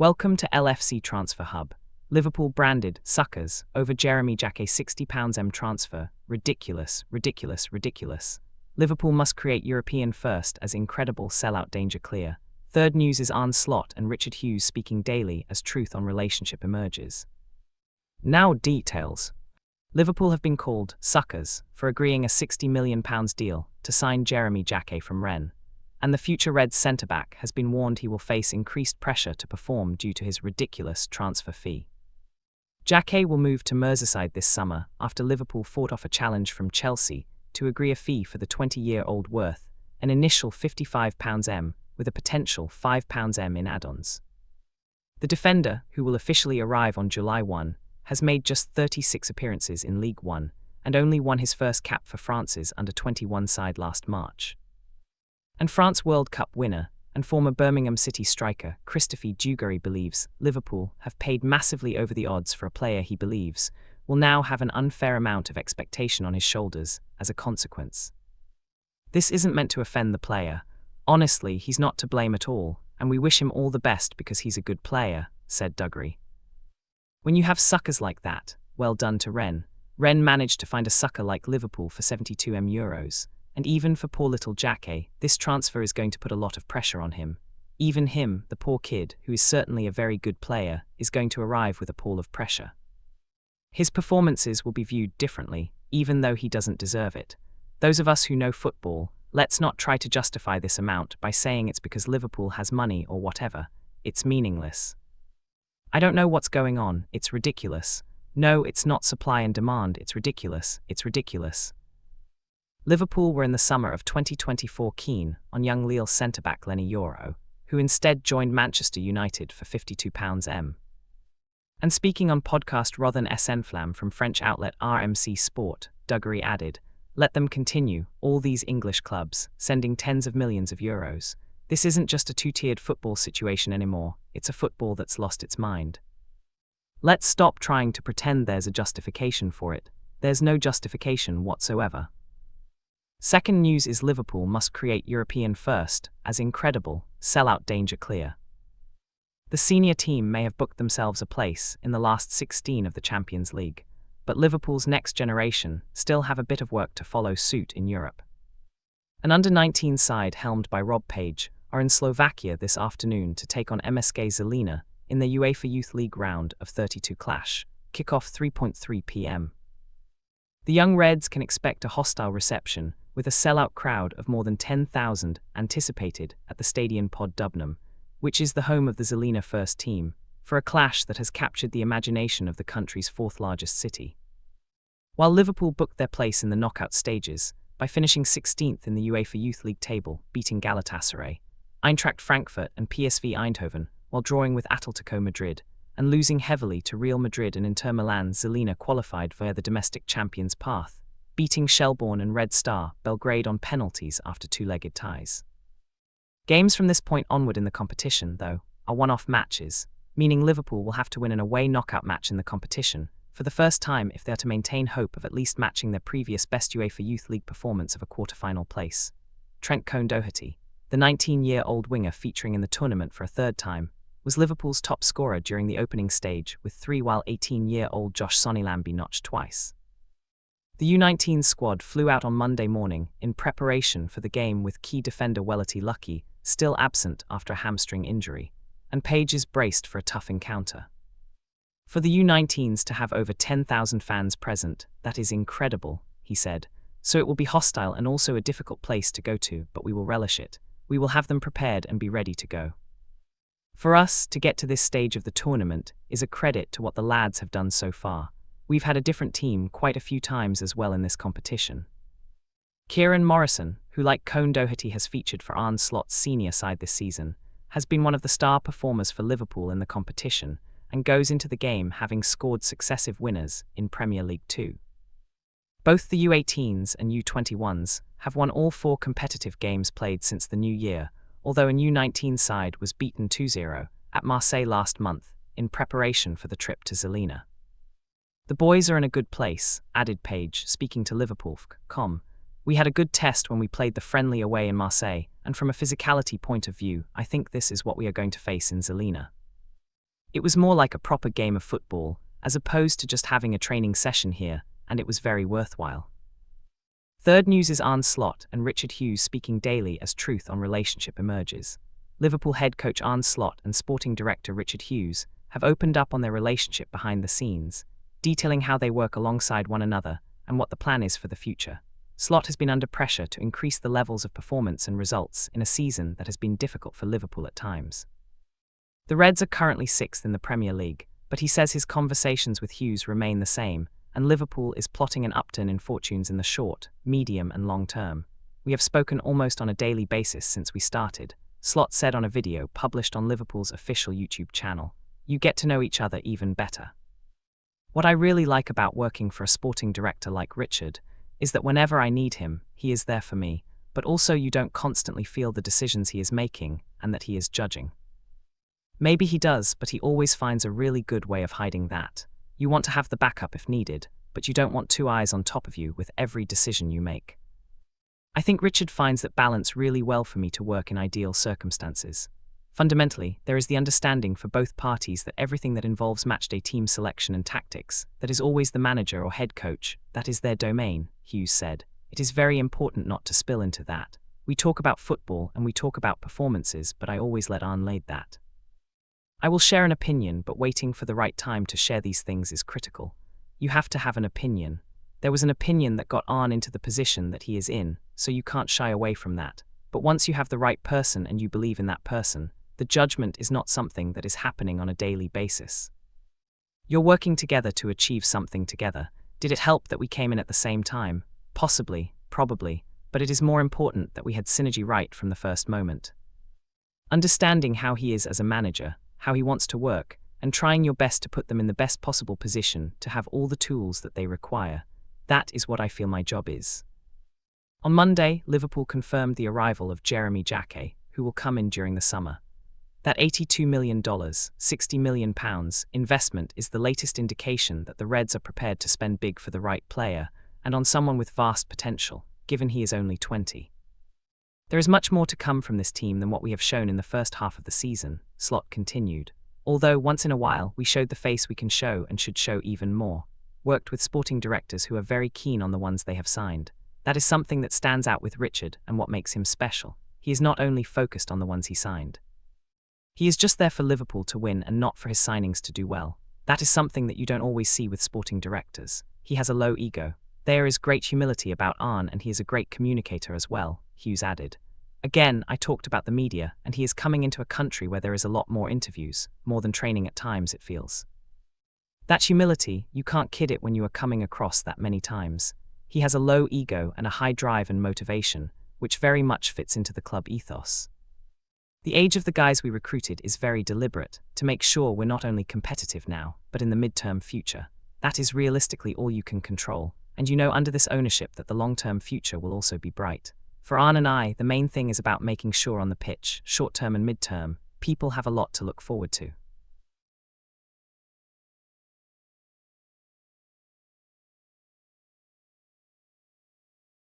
Welcome to LFC Transfer Hub. Liverpool branded suckers over Jeremy Jacquet £60M transfer. Ridiculous, ridiculous, ridiculous. Liverpool must create European first as incredible sellout danger clear. Third news is Arne Slot and Richard Hughes speaking daily as truth on relationship emerges. Now details. Liverpool have been called suckers for agreeing a £60 million deal to sign Jeremy Jacquet from Rennes. And the future Reds centre-back has been warned he will face increased pressure to perform due to his ridiculous transfer fee. Jacquet will move to Merseyside this summer after Liverpool fought off a challenge from Chelsea to agree a fee for the 20-year-old worth an initial £55M with a potential £5M in add-ons. The defender, who will officially arrive on July 1, has made just 36 appearances in League One and only won his first cap for France's under-21 side last March. And France World Cup winner and former Birmingham City striker Christophe Dugarry believes Liverpool have paid massively over the odds for a player he believes will now have an unfair amount of expectation on his shoulders as a consequence. This isn't meant to offend the player. Honestly, he's not to blame at all, and we wish him all the best because he's a good player, said Dugarry. When you have suckers like that, well done to Rennes. Rennes managed to find a sucker like Liverpool for €72M. And even for poor little Jacquet, this transfer is going to put a lot of pressure on him. Even him, the poor kid, who is certainly a very good player, is going to arrive with a pall of pressure. His performances will be viewed differently, even though he doesn't deserve it. Those of us who know football, let's not try to justify this amount by saying it's because Liverpool has money or whatever. It's meaningless. I don't know what's going on, it's ridiculous. No, it's not supply and demand, it's ridiculous, it's ridiculous. Liverpool were in the summer of 2024 keen on young Lille centre-back Lenny Yoro, who instead joined Manchester United for £52M. And speaking on podcast Rothan Senflam from French outlet RMC Sport, Dugarry added, "Let them continue, all these English clubs, sending tens of millions of euros. This isn't just a two-tiered football situation anymore, it's a football that's lost its mind. Let's stop trying to pretend there's a justification for it. There's no justification whatsoever." Second news is Liverpool must create European first, as incredible, sellout danger clear. The senior team may have booked themselves a place in the last 16 of the Champions League, but Liverpool's next generation still have a bit of work to follow suit in Europe. An under-19 side helmed by Rob Page are in Slovakia this afternoon to take on MSK Žilina in the UEFA Youth League round of 32 clash, kick-off 3:30 p.m. The young Reds can expect a hostile reception, with a sellout crowd of more than 10,000 anticipated at the Stadion Pod Dubnum, which is the home of the Žilina first team, for a clash that has captured the imagination of the country's fourth-largest city. While Liverpool booked their place in the knockout stages by finishing 16th in the UEFA Youth League table, beating Galatasaray, Eintracht Frankfurt and PSV Eindhoven, while drawing with Atletico Madrid, and losing heavily to Real Madrid and Inter Milan, Žilina qualified via the domestic champions path, beating Shelbourne and Red Star Belgrade on penalties after two-legged ties. Games from this point onward in the competition, though, are one-off matches, meaning Liverpool will have to win an away knockout match in the competition for the first time if they are to maintain hope of at least matching their previous best UEFA Youth League performance of a quarter-final place. Trent Cone-Doherty, the 19-year-old winger featuring in the tournament for a third time, was Liverpool's top scorer during the opening stage with 3, while 18-year-old Josh Sonilambi notched twice. The U19 squad flew out on Monday morning in preparation for the game with key defender Welity Lucky still absent after a hamstring injury, and Page is braced for a tough encounter. For the U19s to have over 10,000 fans present, that is incredible, he said, so it will be hostile and also a difficult place to go to, but we will relish it. We will have them prepared and be ready to go. For us, to get to this stage of the tournament is a credit to what the lads have done so far. We've had a different team quite a few times as well in this competition. Kieran Morrison, who like Cone-Doherty has featured for Arne Slot's senior side this season, has been one of the star performers for Liverpool in the competition and goes into the game having scored successive winners in Premier League 2. Both the U18s and U21s have won all 4 competitive games played since the new year, although a U19 side was beaten 2-0 at Marseille last month in preparation for the trip to Žilina. "The boys are in a good place," added Page, speaking to Liverpool.com. "We had a good test when we played the friendly away in Marseille, and from a physicality point of view, I think this is what we are going to face in Žilina." It was more like a proper game of football, as opposed to just having a training session here, and it was very worthwhile. Third news is Arne Slot and Richard Hughes speaking daily as truth on relationship emerges. Liverpool head coach Arne Slot and sporting director Richard Hughes have opened up on their relationship behind the scenes, detailing how they work alongside one another and what the plan is for the future. Slot has been under pressure to increase the levels of performance and results in a season that has been difficult for Liverpool at times. The Reds are currently 6th in the Premier League, but he says his conversations with Hughes remain the same, and Liverpool is plotting an upturn in fortunes in the short, medium and long term. We have spoken almost on a daily basis since we started, Slot said on a video published on Liverpool's official YouTube channel. You get to know each other even better. What I really like about working for a sporting director like Richard is that whenever I need him, he is there for me, but also you don't constantly feel the decisions he is making and that he is judging. Maybe he does, but he always finds a really good way of hiding that. You want to have the backup if needed, but you don't want two eyes on top of you with every decision you make. I think Richard finds that balance really well for me to work in ideal circumstances. Fundamentally, there is the understanding for both parties that everything that involves matchday team selection and tactics, that is always the manager or head coach, that is their domain, Hughes said. It is very important not to spill into that. We talk about football and we talk about performances, but I always let Arne lead that. I will share an opinion, but waiting for the right time to share these things is critical. You have to have an opinion. There was an opinion that got Arne into the position that he is in, so you can't shy away from that. But once you have the right person and you believe in that person, the judgment is not something that is happening on a daily basis. You're working together to achieve something together. Did it help that we came in at the same time? Possibly, probably, but it is more important that we had synergy right from the first moment. Understanding how he is as a manager, how he wants to work, and trying your best to put them in the best possible position to have all the tools that they require. That is what I feel my job is. On Monday, Liverpool confirmed the arrival of Jeremy Jacquet, who will come in during the summer. That $82 million, £60 million investment is the latest indication that the Reds are prepared to spend big for the right player and on someone with vast potential, given he is only 20. There is much more to come from this team than what we have shown in the first half of the season, Slot continued. Although once in a while we showed the face we can show and should show even more. Worked with sporting directors who are very keen on the ones they have signed. That is something that stands out with Richard and what makes him special. He is not only focused on the ones he signed. He is just there for Liverpool to win and not for his signings to do well. That is something that you don't always see with sporting directors. He has a low ego. There is great humility about Arne and he is a great communicator as well, Hughes added. Again, I talked about the media, and he is coming into a country where there is a lot more interviews, more than training at times it feels. That humility, you can't kid it when you are coming across that many times. He has a low ego and a high drive and motivation, which very much fits into the club ethos. The age of the guys we recruited is very deliberate, to make sure we're not only competitive now, but in the mid-term future. That is realistically all you can control, and you know under this ownership that the long-term future will also be bright. For Arne and I, the main thing is about making sure on the pitch, short-term and mid-term, people have a lot to look forward to.